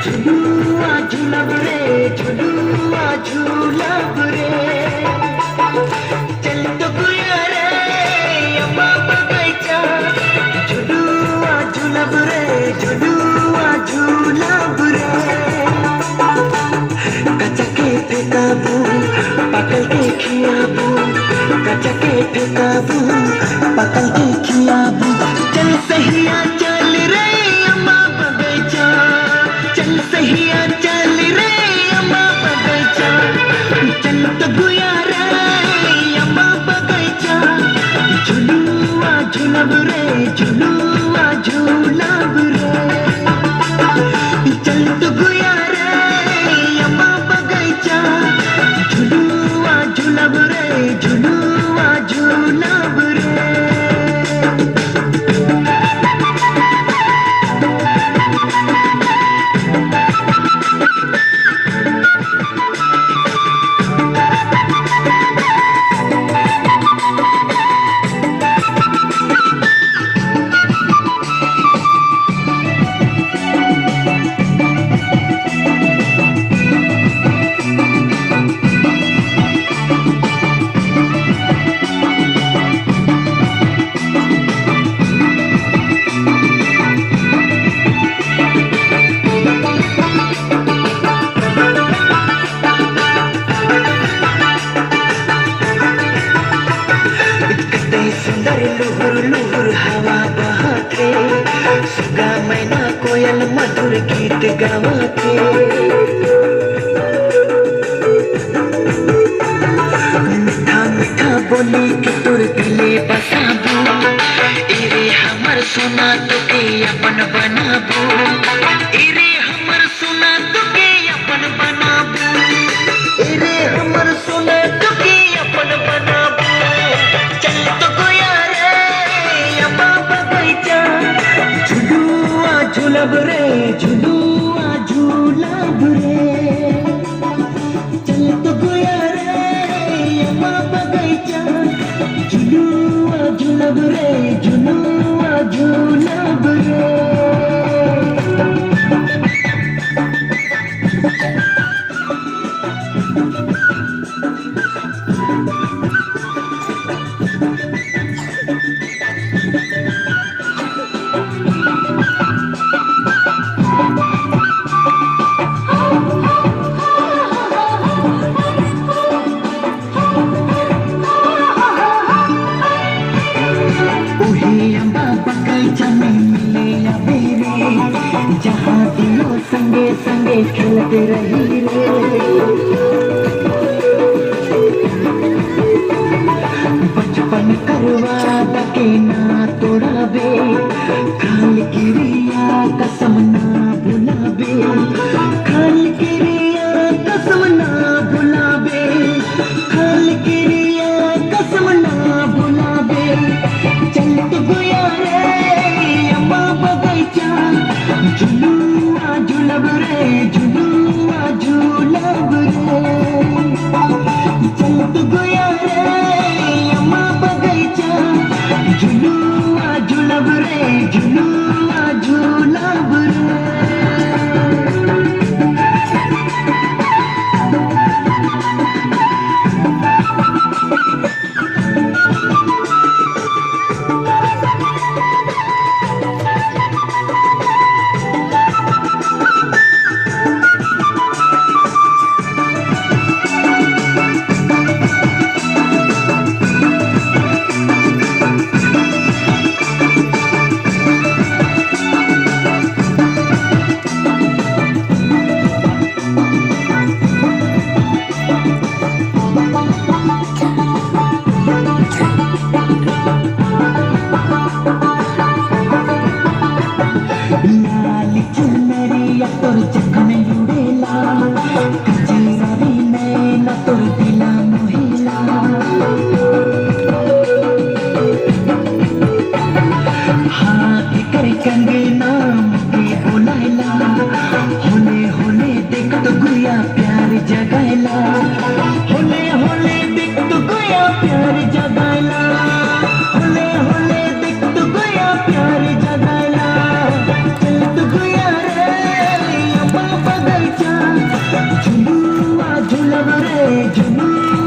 झुलुआ झुलब रे झुलुआ झुलब रे चल तो गुया रे अम्मा बगैचा झुलुआ झुलब रे झुलुआ झुलब रे कच्चा के फेंकाबू पकल के खियाबू कच्चा के फेंकाबू पकल के खियाबू चल सहिया चल रे अम्मा बगैचा चल सहिया चल रे अम्मा बगैचा चल तो गुया रे अम्मा बगैचा झुलुआ झुलब रे झुलुआ झुलब रे चल तो गुया रे अम्मा बगैचा झुलुआ झुलब रे झुलुआ झुलब रे लुहुर लुहुर हवा बहते सुगा मैना कोयल मधुर गीत गावते मीठा मीठा बोली के तोर दिले बसाबू इरे हमर सोना तुके अपन बनाबू इरे हमर सोना तुके अपन बनाबू इरे हमर सोना तुके अपन बनाबू चल तो गोया झुलुआ झुलब रे झुलुआ झुलब रे चल तो गोया रे अम्मा बगैचा झुलुआ झुलब रे झुलुआ झुलब रे जहाँ दिलों संगे संगे खेलते रही रे बचपन करवा के ना तोड़ाबे खाल गिरिया कसम ना भुलाबे खाल गिरिया कसम ना भुलाबे खाल गिरिया कसम ना भुलाबे चल तो गोया रे अम्मा बगैचा झुलुआ झुलब रे झुलुआ झुलब रे चल तो गोया रे अम्मा बगैचा झुलुआ झुलब रे झुलुआ झुलब रे झुलुआ झुलब रे झुलुआ